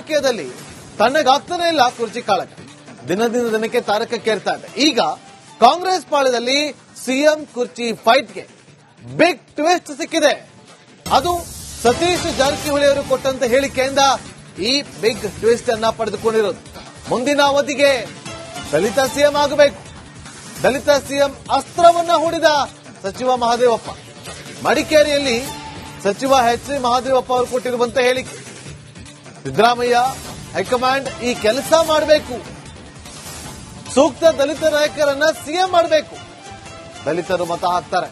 ರಾಜಕೀಯದಲ್ಲಿ ತಣ್ಣಗಾಗ್ತಾನೆ ಇಲ್ಲ ಕುರ್ಚಿ ಕಾಳಗ. ದಿನದಿಂದ ದಿನಕ್ಕೆ ತಾರಕಕ್ಕೇರ್ತಾ ಇದೆ. ಈಗ ಕಾಂಗ್ರೆಸ್ ಪಾಳ್ಯದಲ್ಲಿ ಸಿಎಂ ಕುರ್ಚಿ ಫೈಟ್ಗೆ ಬಿಗ್ ಟ್ವಿಸ್ಟ್ ಸಿಕ್ಕಿದೆ. ಅದು ಸತೀಶ್ ಜಾರಕಿಹೊಳಿ ಅವರು ಕೊಟ್ಟಂತ ಹೇಳಿಕೆಯಿಂದ ಈ ಬಿಗ್ ಟ್ವಿಸ್ಟ್ ಅನ್ನ ಪಡೆದುಕೊಂಡಿರೋದು. ಮುಂದಿನ ಅವಧಿಗೆ ದಲಿತ ಸಿಎಂ ಆಗಬೇಕು. ದಲಿತ ಸಿಎಂ ಅಸ್ತ್ರವನ್ನ ಹೂಡಿದ ಸಚಿವ ಮಹದೇವಪ್ಪ. ಮಡಿಕೇರಿಯಲ್ಲಿ ಸಚಿವ ಎಚ್ ಮಹದೇವಪ್ಪ ಅವರು ಕೊಟ್ಟಿರುವಂತಹ ಹೇಳಿಕೆ, ಸಿದ್ದರಾಮಯ್ಯ ಹೈಕಮಾಂಡ್ ಈ ಕೆಲಸ ಮಾಡಬೇಕು, ಸೂಕ್ತ ದಲಿತ ನಾಯಕರನ್ನ ಸಿಎಂ ಮಾಡಬೇಕು. ದಲಿತರು ಮತ ಹಾಕ್ತಾರೆ,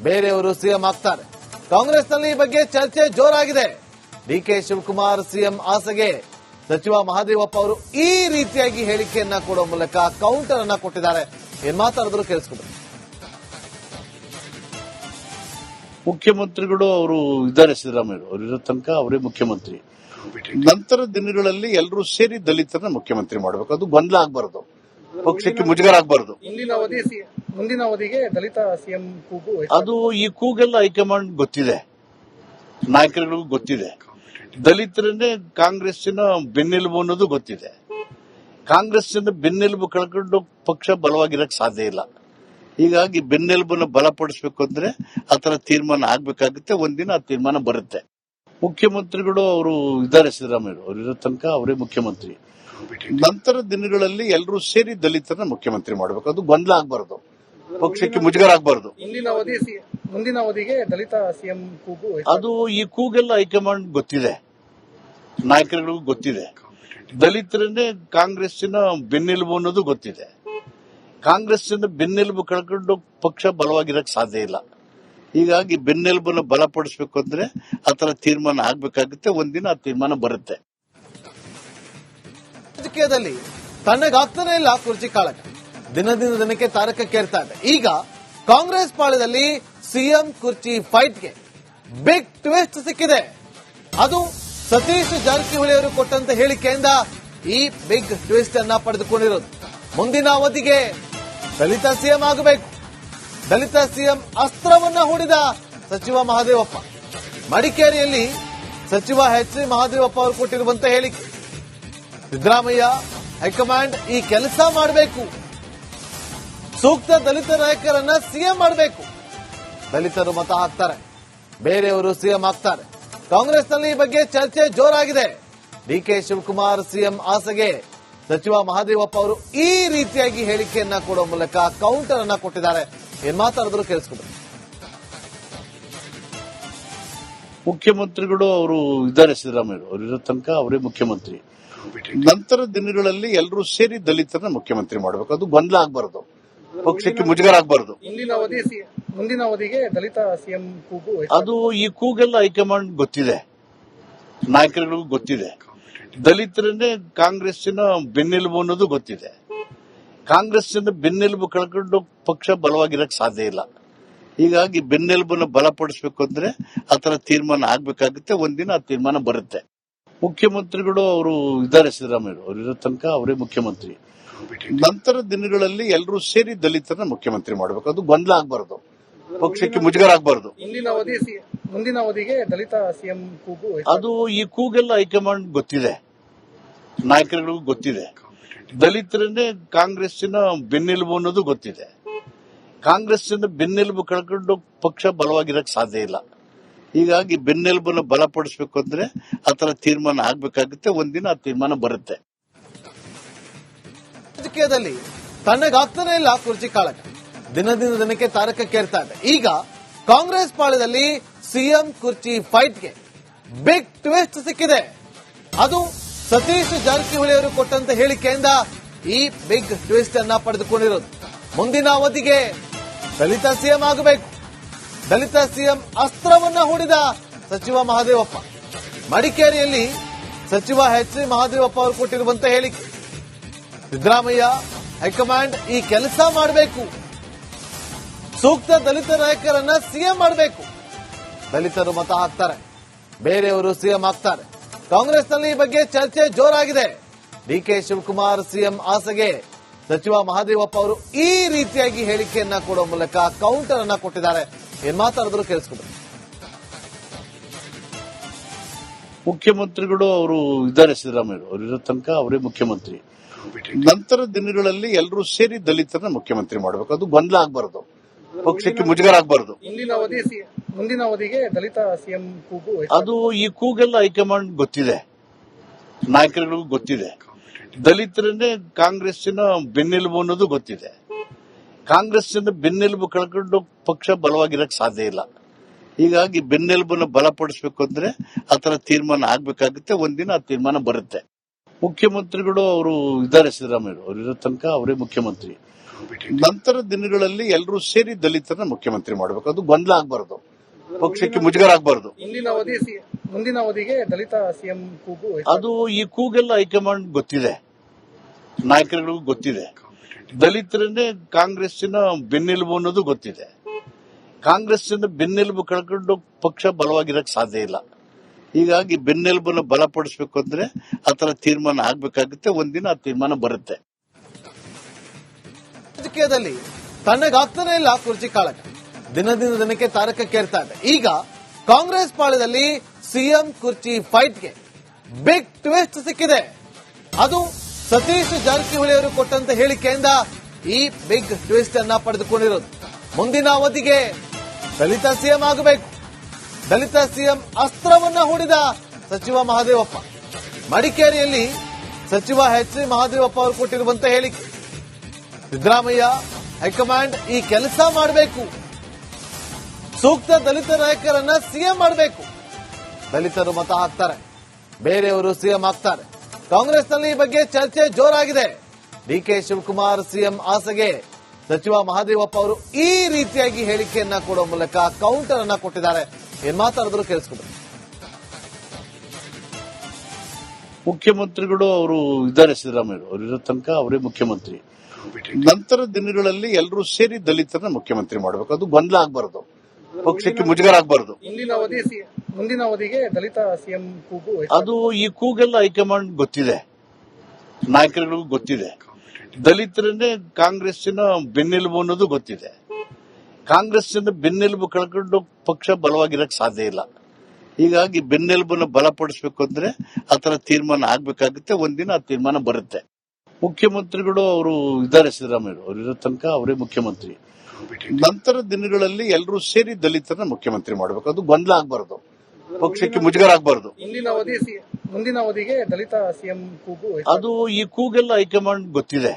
ಬೇರೆಯವರು ಸಿಎಂ ಆಗ್ತಾರೆ. ಕಾಂಗ್ರೆಸ್ನಲ್ಲಿ ಈ ಬಗ್ಗೆ ಚರ್ಚೆ ಜೋರಾಗಿದೆ. ಡಿಕೆ ಶಿವಕುಮಾರ್ ಸಿಎಂ ಆಸೆಗೆ ಸಚಿವ ಮಹದೇವಪ್ಪ ಅವರು ಈ ರೀತಿಯಾಗಿ ಹೇಳಿಕೆಯನ್ನ ಕೊಡುವ ಮೂಲಕ ಕೌಂಟರ್ ಅನ್ನ ಕೊಟ್ಟಿದ್ದಾರೆ. ಏನ್ ಮಾತಾಡಿದ್ರು ಕೇಳಿಸ್ಕೊಬೇಕು. ಮುಖ್ಯಮಂತ್ರಿಗಳು ಅವರು ಇದ್ದಾರೆ, ಸಿದ್ದರಾಮಯ್ಯ ಅವರು ಇರೋ ತನಕ ಅವರೇ ಮುಖ್ಯಮಂತ್ರಿ. ನಂತರ ದಿನಗಳಲ್ಲಿ ಎಲ್ಲರೂ ಸೇರಿ ದಲಿತರನ್ನ ಮುಖ್ಯಮಂತ್ರಿ ಮಾಡಬೇಕು. ಅದು ಗೊಂದಲ ಆಗಬಾರದು, ಪಕ್ಷಕ್ಕೆ ಮುಜುಗರ ಆಗಬಾರದು. ಮುಂದಿನ ಅವಧಿಗೆ ದಲಿತ ಸಿಎಂ ಕೂಗು, ಅದು ಈ ಕೂಗೆಲ್ಲ ಹೈಕಮಾಂಡ್ ಗೊತ್ತಿದೆ, ನಾಯಕರಿಗೂ ಗೊತ್ತಿದೆ. ದಲಿತರನ್ನೇ ಕಾಂಗ್ರೆಸ್ಸಿನ ಬೆನ್ನೆಲುಬು ಅನ್ನೋದು ಗೊತ್ತಿದೆ. ಕಾಂಗ್ರೆಸ್ಸಿನ ಬೆನ್ನೆಲುಬು ಕಳ್ಕೊಂಡು ಪಕ್ಷ ಬಲವಾಗಿರಕ್ ಸಾಧ್ಯ ಇಲ್ಲ. ಹೀಗಾಗಿ ಬೆನ್ನೆಲುಬನ್ನು ಬಲಪಡಿಸಬೇಕು ಅಂದ್ರೆ ಆತರ ತೀರ್ಮಾನ ಆಗ್ಬೇಕಾಗುತ್ತೆ. ಒಂದಿನ ಆ ತೀರ್ಮಾನ ಬರುತ್ತೆ. ಮುಖ್ಯಮಂತ್ರಿಗಳು ಅವರು ಇದ್ದಾರೆ, ಸಿದ್ದರಾಮಯ್ಯ ಅವರು ಇರೋ ತನಕ ಅವರೇ ಮುಖ್ಯಮಂತ್ರಿ. ನಂತರ ದಿನಗಳಲ್ಲಿ ಎಲ್ಲರೂ ಸೇರಿ ದಲಿತರನ್ನ ಮುಖ್ಯಮಂತ್ರಿ ಮಾಡಬೇಕು. ಅದು ಗೊಂದಲ ಆಗಬಾರದು, ಪಕ್ಷಕ್ಕೆ ಮುಜುಗರ ಆಗಬಾರದು. ಮುಂದಿನ ಅವಧಿಗೆ ದಲಿತ ಸಿಎಂ ಕೂಗು, ಅದು ಈ ಕೂಗೆಲ್ಲ ಹೈಕಮಾಂಡ್ ಗೊತ್ತಿದೆ, ನಾಯಕರಿಗೂ ಗೊತ್ತಿದೆ. ದಲಿತರನ್ನೇ ಕಾಂಗ್ರೆಸ್ಸಿನ ಬೆನ್ನೆಲುಬು ಅನ್ನೋದು ಗೊತ್ತಿದೆ. ಕಾಂಗ್ರೆಸ್ಸಿನ ಬೆನ್ನೆಲುಬು ಕಳ್ಕೊಂಡು ಪಕ್ಷ ಬಲವಾಗಿರಕ್ ಸಾಧ್ಯ ಇಲ್ಲ. ಹೀಗಾಗಿ ಬೆನ್ನೆಲುಬನ್ನು ಬಲಪಡಿಸಬೇಕು ಅಂದ್ರೆ ಆತರ ತೀರ್ಮಾನ ಆಗ್ಬೇಕಾಗುತ್ತೆ. ಒಂದಿನ ಆ ತೀರ್ಮಾನ ಬರುತ್ತೆ. ರಾಜಕೀಯದಲ್ಲಿ ತಣ್ಣಗಾಗ್ತಾನೆ ಇಲ್ಲ ಕುರ್ಚಿ ಕಾಳಗ. ದಿನದಿಂದ ದಿನಕ್ಕೆ ತಾರಕಕ್ಕೇರ್ತಾ ಇದೆ. ಈಗ ಕಾಂಗ್ರೆಸ್ ಪಾಳ್ಯದಲ್ಲಿ ಸಿಎಂ ಕುರ್ಚಿ ಫೈಟ್ಗೆ ಬಿಗ್ ಟ್ವಿಸ್ಟ್ ಸಿಕ್ಕಿದೆ. ಅದು ಸತೀಶ್ ಜಾರಕಿಹೊಳಿ ಅವರು ಕೊಟ್ಟಂತ ಹೇಳಿಕೆಯಿಂದ ಈ ಬಿಗ್ ಟ್ವಿಸ್ಟ್ ಅನ್ನ ಪಡೆದುಕೊಂಡಿರೋದು. ಮುಂದಿನ ಅವಧಿಗೆ ದಲಿತ ಸಿಎಂ ಆಗಬೇಕು. ದಲಿತ ಸಿಎಂ ಅಸ್ತ್ರವನ್ನ ಹೂಡಿದ ಸಚಿವ ಮಹದೇವಪ್ಪ. ಮಡಿಕೇರಿಯಲ್ಲಿ ಸಚಿವ ಎಚ್ ಮಹದೇವಪ್ಪ ಅವರು ಕೊಟ್ಟಿರುವಂತಹ ಹೇಳಿಕೆ, ಸಿದ್ದರಾಮಯ್ಯ ಹೈಕಮಾಂಡ್ ಈ ಕೆಲಸ ಮಾಡಬೇಕು, ಸೂಕ್ತ ದಲಿತ ನಾಯಕರನ್ನ ಸಿಎಂ ಮಾಡಬೇಕು. ದಲಿತರು ಮತ ಹಾಕ್ತಾರೆ, ಬೇರೆಯವರು ಸಿಎಂ ಆಗ್ತಾರೆ. ಕಾಂಗ್ರೆಸ್ನಲ್ಲಿ ಈ ಬಗ್ಗೆ ಚರ್ಚೆ ಜೋರಾಗಿದೆ. ಡಿಕೆ ಶಿವಕುಮಾರ್ ಸಿಎಂ ಆಸೆಗೆ ಸಚಿವ ಮಹದೇವಪ್ಪ ಅವರು ಈ ರೀತಿಯಾಗಿ ಹೇಳಿಕೆಯನ್ನ ಕೊಡುವ ಮೂಲಕ ಕೌಂಟರ್ ಅನ್ನ ಕೊಟ್ಟಿದ್ದಾರೆ. ಏನ್ ಮಾತಾಡಿದ್ರು ಕೇಳಿಸ್ಕೊಬೇಕು. ಮುಖ್ಯಮಂತ್ರಿಗಳು ಅವರು ಇದ್ದಾರೆ, ಸಿದ್ದರಾಮಯ್ಯ ಅವರು ಇರೋ ತನಕ ಅವರೇ ಮುಖ್ಯಮಂತ್ರಿ. ನಂತರ ದಿನಗಳಲ್ಲಿ ಎಲ್ಲರೂ ಸೇರಿ ದಲಿತರನ್ನ ಮುಖ್ಯಮಂತ್ರಿ ಮಾಡಬೇಕು. ಅದು ಗೊಂದಲ ಆಗಬಾರದು, ಪಕ್ಷಕ್ಕೆ ಮುಜುಗರ ಆಗಬಾರದು. ಮುಂದಿನ ಅವಧಿಗೆ ದಲಿತ ಸಿಎಂ ಕೂಗು, ಅದು ಈ ಕೂಗೆಲ್ಲ ಹೈಕಮಾಂಡ್ ಗೊತ್ತಿದೆ, ನಾಯಕರಿಗೂ ಗೊತ್ತಿದೆ. ದಲಿತರನ್ನೇ ಕಾಂಗ್ರೆಸ್ಸಿನ ಬೆನ್ನೆಲುಬು ಅನ್ನೋದು ಗೊತ್ತಿದೆ. ಕಾಂಗ್ರೆಸ್ಸಿನ ಬೆನ್ನೆಲುಬು ಕಳ್ಕೊಂಡು ಪಕ್ಷ ಬಲವಾಗಿರಕ್ ಸಾಧ್ಯ ಇಲ್ಲ. ಹೀಗಾಗಿ ಬೆನ್ನೆಲುಬನ್ನು ಬಲಪಡಿಸಬೇಕು ಅಂದ್ರೆ ಆತರ ತೀರ್ಮಾನ ಆಗ್ಬೇಕಾಗುತ್ತೆ. ಒಂದಿನ ಆ ತೀರ್ಮಾನ ಬರುತ್ತೆ. ಮುಖ್ಯಮಂತ್ರಿಗಳು ಅವರು ಇದ್ದಾರೆ, ಸಿದ್ದರಾಮಯ್ಯ ಅವರು ಇರೋ ತನಕ ಅವರೇ ಮುಖ್ಯಮಂತ್ರಿ. ನಂತರ ದಿನಗಳಲ್ಲಿ ಎಲ್ಲರೂ ಸೇರಿ ದಲಿತರನ್ನ ಮುಖ್ಯಮಂತ್ರಿ ಮಾಡಬೇಕು. ಅದು ಗೊಂದಲ ಆಗಬಾರದು, ಪಕ್ಷಕ್ಕೆ ಮುಜುಗರ ಆಗಬಾರದು. ಮುಂದಿನ ಅವಧಿಗೆ ದಲಿತ ಸಿಎಂ ಕೂಗು, ಅದು ಈ ಕೂಗೆಲ್ಲ ಹೈಕಮಾಂಡ್ ಗೊತ್ತಿದೆ, ನಾಯಕರಿಗೂ ಗೊತ್ತಿದೆ. ದಲಿತರನ್ನೇ ಕಾಂಗ್ರೆಸ್ಸಿನ ಬೆನ್ನೆಲುಬು ಅನ್ನೋದು ಗೊತ್ತಿದೆ. ಕಾಂಗ್ರೆಸ್ಸಿನ ಬೆನ್ನೆಲುಬು ಕಳ್ಕೊಂಡು ಪಕ್ಷ ಬಲವಾಗಿರಕ್ ಸಾಧ್ಯ ಇಲ್ಲ. ಹೀಗಾಗಿ ಬೆನ್ನೆಲುಬನ್ನು ಬಲಪಡಿಸಬೇಕು ಅಂದ್ರೆ ಆತರ ತೀರ್ಮಾನ ಆಗ್ಬೇಕಾಗುತ್ತೆ. ಒಂದಿನ ಆ ತೀರ್ಮಾನ ಬರುತ್ತೆ. ರಾಜಕೀಯದಲ್ಲಿ ತಣ್ಣಗಾಗ್ತಾನೆ ಇಲ್ಲ ಕುರ್ಚಿ ಕಾಳಗ. ದಿನದಿಂದ ದಿನಕ್ಕೆ ತಾರಕಕ್ಕೇರ್ತಾ ಇದೆ. ಈಗ ಕಾಂಗ್ರೆಸ್ ಪಾಳ್ಯದಲ್ಲಿ ಸಿಎಂ ಕುರ್ಚಿ ಫೈಟ್ಗೆ ಬಿಗ್ ಟ್ವಿಸ್ಟ್ ಸಿಕ್ಕಿದೆ. ಅದು ಸತೀಶ್ ಜಾರಕಿಹೊಳಿ ಅವರು ಕೊಟ್ಟಂತ ಹೇಳಿಕೆಯಿಂದ ಈ ಬಿಗ್ ಟ್ವಿಸ್ಟ್ ಅನ್ನ ಪಡೆದುಕೊಂಡಿರೋದು. ಮುಂದಿನ ಅವಧಿಗೆ ದಲಿತ ಸಿಎಂ ಆಗಬೇಕು. ದಲಿತ ಸಿಎಂ ಅಸ್ತ್ರವನ್ನ ಹೂಡಿದ ಸಚಿವ ಮಹದೇವಪ್ಪ. ಮಡಿಕೇರಿಯಲ್ಲಿ ಸಚಿವ ಎಚ್ ಮಹದೇವಪ್ಪ ಅವರು ಕೊಟ್ಟಿರುವಂತಹ ಹೇಳಿಕೆ, ಸಿದ್ದರಾಮಯ್ಯ ಹೈಕಮಾಂಡ್ ಈ ಕೆಲಸ ಮಾಡಬೇಕು, ಸೂಕ್ತ ದಲಿತ ನಾಯಕರನ್ನ ಸಿಎಂ ಮಾಡಬೇಕು. ದಲಿತರು ಮತ ಹಾಕ್ತಾರೆ, ಬೇರೆಯವರು ಸಿಎಂ ಆಗ್ತಾರೆ. ಕಾಂಗ್ರೆಸ್ನಲ್ಲಿ ಈ ಬಗ್ಗೆ ಚರ್ಚೆ ಜೋರಾಗಿದೆ. ಡಿಕೆ ಶಿವಕುಮಾರ್ ಸಿಎಂ ಆಸೆಗೆ ಸಚಿವ ಮಹದೇವಪ್ಪ ಅವರು ಈ ರೀತಿಯಾಗಿ ಹೇಳಿಕೆಯನ್ನ ಕೊಡುವ ಮೂಲಕ ಕೌಂಟರ್ ಅನ್ನ ಕೊಟ್ಟಿದ್ದಾರೆ. ಏನ್ ಮಾತಾಡಿದ್ರು ಕೇಳಿಸ್ಕೊಬೇಕು. ಮುಖ್ಯಮಂತ್ರಿಗಳು ಅವರು ಇದ್ದಾರೆ, ಸಿದ್ದರಾಮಯ್ಯ ಅವರು ಇರೋ ತನಕ ಅವರೇ ಮುಖ್ಯಮಂತ್ರಿ. ನಂತರ ದಿನಗಳಲ್ಲಿ ಎಲ್ಲರೂ ಸೇರಿ ದಲಿತರನ್ನ ಮುಖ್ಯಮಂತ್ರಿ ಮಾಡಬೇಕು. ಅದು ಗೊಂದಲ ಆಗಬಾರದು, ಪಕ್ಷಕ್ಕೆ ಮುಜುಗರ ಆಗಬಾರದು. ಮುಂದಿನ ಅವಧಿಗೆ ದಲಿತ ಸಿಎಂ ಕೂಗು ಅದು ಈ ಕೂಗೆಲ್ಲ ಹೈಕಮಾಂಡ್ ಗೊತ್ತಿದೆ, ನಾಯಕರಿಗೂ ಗೊತ್ತಿದೆ. ದಲಿತರನ್ನೇ ಕಾಂಗ್ರೆಸ್ಸಿನ ಬೆನ್ನೆಲುಬು ಅನ್ನೋದು ಗೊತ್ತಿದೆ. ಕಾಂಗ್ರೆಸ್ಸಿನ ಬೆನ್ನೆಲುಬು ಕಳ್ಕೊಂಡು ಪಕ್ಷ ಬಲವಾಗಿರಕ್ ಸಾಧ್ಯ ಇಲ್ಲ. ಹೀಗಾಗಿ ಬೆನ್ನೆಲುಬನ್ನು ಬಲಪಡಿಸಬೇಕು ಅಂದ್ರೆ ಆತರ ತೀರ್ಮಾನ ಆಗ್ಬೇಕಾಗುತ್ತೆ. ಒಂದಿನ ಆ ತೀರ್ಮಾನ ಬರುತ್ತೆ. ಮುಖ್ಯಮಂತ್ರಿಗಳು ಅವರು ಇದ್ದಾರೆ, ಸಿದ್ದರಾಮಯ್ಯ ಅವರು ಇರೋ ತನಕ ಅವರೇ ಮುಖ್ಯಮಂತ್ರಿ. ನಂತರ ದಿನಗಳಲ್ಲಿ ಎಲ್ಲರೂ ಸೇರಿ ದಲಿತರನ್ನ ಮುಖ್ಯಮಂತ್ರಿ ಮಾಡಬೇಕು. ಅದು ಗೊಂದಲ ಆಗಬಾರದು, ಪಕ್ಷಕ್ಕೆ ಮುಜುಗರ ಆಗಬಾರದು. ಮುಂದಿನ ಅವಧಿಗೆ ದಲಿತ ಸಿಎಂ ಕೂಗು ಅದು ಈ ಕೂಗೆಲ್ಲ ಹೈಕಮಾಂಡ್ ಗೊತ್ತಿದೆ, ನಾಯಕರಿಗೂ ಗೊತ್ತಿದೆ. ದಲಿತರನ್ನೇ ಕಾಂಗ್ರೆಸ್ಸಿನ ಬೆನ್ನೆಲುಬು ಅನ್ನೋದು ಗೊತ್ತಿದೆ. ಕಾಂಗ್ರೆಸ್ಸಿನ ಬೆನ್ನೆಲುಬು ಕಳ್ಕೊಂಡು ಪಕ್ಷ ಬಲವಾಗಿರಕ್ ಸಾಧ್ಯ ಇಲ್ಲ. ಹೀಗಾಗಿ ಬೆನ್ನೆಲುಬನ್ನು ಬಲಪಡಿಸಬೇಕು ಅಂದ್ರೆ ಆತರ ತೀರ್ಮಾನ ಆಗ್ಬೇಕಾಗುತ್ತೆ. ಒಂದಿನ ಆ ತೀರ್ಮಾನ ಬರುತ್ತೆ. ರಾಜಕೀಯದಲ್ಲಿ ತಣ್ಣಗಾಗ್ತಾನೆ ಇಲ್ಲ ಕುರ್ಚಿ ಕಾಳಗ. ದಿನದಿಂದ ದಿನಕ್ಕೆ ತಾರಕಕ್ಕೇರ್ತಾ ಇದೆ. ಈಗ ಕಾಂಗ್ರೆಸ್ ಪಾಳ್ಯದಲ್ಲಿ ಸಿಎಂ ಕುರ್ಚಿ ಫೈಟ್ಗೆ ಬಿಗ್ ಟ್ವಿಸ್ಟ್ ಸಿಕ್ಕಿದೆ. ಅದು ಸತೀಶ್ ಜಾರಕಿಹೊಳಿ ಅವರು ಕೊಟ್ಟಂತ ಹೇಳಿಕೆಯಿಂದ ಈ ಬಿಗ್ ಟ್ವಿಸ್ಟ್ ಅನ್ನ ಪಡೆದುಕೊಂಡಿರೋದು. ಮುಂದಿನ ಅವಧಿಗೆ ದಲಿತ ಸಿಎಂ ಆಗಬೇಕು. ದಲಿತ ಸಿಎಂ ಅಸ್ತ್ರವನ್ನ ಹೂಡಿದ ಸಚಿವ ಮಹದೇವಪ್ಪ. ಮಡಿಕೇರಿಯಲ್ಲಿ ಸಚಿವ ಎಚ್ ಸಿ ಮಹದೇವಪ್ಪ ಅವರು ಕೊಟ್ಟಿರುವಂತಹ ಹೇಳಿಕೆ, ಸಿದ್ದರಾಮಯ್ಯ ಹೈಕಮಾಂಡ್ ಈ ಕೆಲಸ ಮಾಡಬೇಕು, ಸೂಕ್ತ ದಲಿತ ನಾಯಕರನ್ನ ಸಿಎಂ ಮಾಡಬೇಕು. ದಲಿತರು ಮತ ಹಾಕ್ತಾರೆ, ಬೇರೆಯವರು ಸಿಎಂ ಆಗ್ತಾರೆ. ಕಾಂಗ್ರೆಸ್ನಲ್ಲಿ ಈ ಬಗ್ಗೆ ಚರ್ಚೆ ಜೋರಾಗಿದೆ. ಡಿಕೆ ಶಿವಕುಮಾರ್ ಸಿಎಂ ಆಸೆಗೆ ಸಚಿವ ಮಹದೇವಪ್ಪ ಅವರು ಈ ರೀತಿಯಾಗಿ ಹೇಳಿಕೆಯನ್ನ ಕೊಡುವ ಮೂಲಕ ಕೌಂಟರ್ ಅನ್ನ ಕೊಟ್ಟಿದ್ದಾರೆ. ಏನ್ ಮಾತಾಡಿದ್ರು ಕೇಳಿಸ್ಕೊಬೇಕು. ಮುಖ್ಯಮಂತ್ರಿಗಳು ಅವರು ಇದ್ದಾರೆ, ಸಿದ್ದರಾಮಯ್ಯ ಅವರು ಇರೋ ತನಕ ಅವರೇ ಮುಖ್ಯಮಂತ್ರಿ. ನಂತರ ದಿನಗಳಲ್ಲಿ ಎಲ್ಲರೂ ಸೇರಿ ದಲಿತರನ್ನ ಮುಖ್ಯಮಂತ್ರಿ ಮಾಡಬೇಕು. ಅದು ಗೊಂದಲ ಆಗಬಾರದು, ಪಕ್ಷಕ್ಕೆ ಮುಜುಗರ ಆಗಬಾರದು. ಮುಂದಿನ ಅವಧಿಗೆ ದಲಿತ ಸಿಎಂ ಕೂಗು ಅದು ಈ ಕೂಗೆಲ್ಲ ಹೈಕಮಾಂಡ್ ಗೊತ್ತಿದೆ, ನಾಯಕರಿಗೂ ಗೊತ್ತಿದೆ. ದಲಿತರನ್ನೇ ಕಾಂಗ್ರೆಸ್ಸಿನ ಬೆನ್ನೆಲುಬು ಅನ್ನೋದು ಗೊತ್ತಿದೆ. ಕಾಂಗ್ರೆಸ್ಸಿನ ಬೆನ್ನೆಲುಬು ಕಳ್ಕೊಂಡು ಪಕ್ಷ ಬಲವಾಗಿರಕ್ ಸಾಧ್ಯ ಇಲ್ಲ. ಹೀಗಾಗಿ ಬೆನ್ನೆಲುಬನ್ನು ಬಲಪಡಿಸಬೇಕು ಅಂದ್ರೆ ಆತರ ತೀರ್ಮಾನ ಆಗ್ಬೇಕಾಗುತ್ತೆ. ಒಂದಿನ ಆ ತೀರ್ಮಾನ ಬರುತ್ತೆ. ಮುಖ್ಯಮಂತ್ರಿಗಳು ಅವರು ಇದ್ದಾರೆ, ಸಿದ್ದರಾಮಯ್ಯ ಅವರು ಇರೋ ತನಕ ಅವರೇ ಮುಖ್ಯಮಂತ್ರಿ. ನಂತರ ದಿನಗಳಲ್ಲಿ ಎಲ್ಲರೂ ಸೇರಿ ದಲಿತರನ್ನ ಮುಖ್ಯಮಂತ್ರಿ ಮಾಡಬೇಕು. ಅದು ಗೊಂದಲ ಆಗಬಾರದು, ಪಕ್ಷಕ್ಕೆ ಮುಜುಗರ ಆಗಬಾರದು. ಮುಂದಿನ ಅವಧಿಗೆ ದಲಿತ ಸಿಎಂ ಕೂಗು ಅದು ಈ ಕೂಗೆಲ್ಲ ಹೈಕಮಾಂಡ್ ಗೊತ್ತಿದೆ,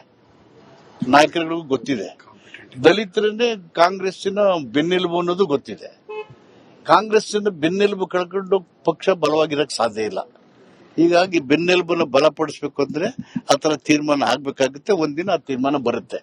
ನಾಯಕರಿಗೂ ಗೊತ್ತಿದೆ. ದಲಿತರನ್ನೇ ಕಾಂಗ್ರೆಸ್ಸಿನ ಬೆನ್ನೆಲುಬು ಅನ್ನೋದು ಗೊತ್ತಿದೆ. ಕಾಂಗ್ರೆಸ್ಸಿನ ಬೆನ್ನೆಲುಬು ಕಳ್ಕೊಂಡು ಪಕ್ಷ ಬಲವಾಗಿರಕ್ ಸಾಧ್ಯ ಇಲ್ಲ. ಹೀಗಾಗಿ ಬೆನ್ನೆಲುಬನ್ನು ಬಲಪಡಿಸಬೇಕು ಅಂದ್ರೆ ಆತರ ತೀರ್ಮಾನ ಆಗ್ಬೇಕಾಗುತ್ತೆ. ಒಂದಿನ ಆ ತೀರ್ಮಾನ ಬರುತ್ತೆ.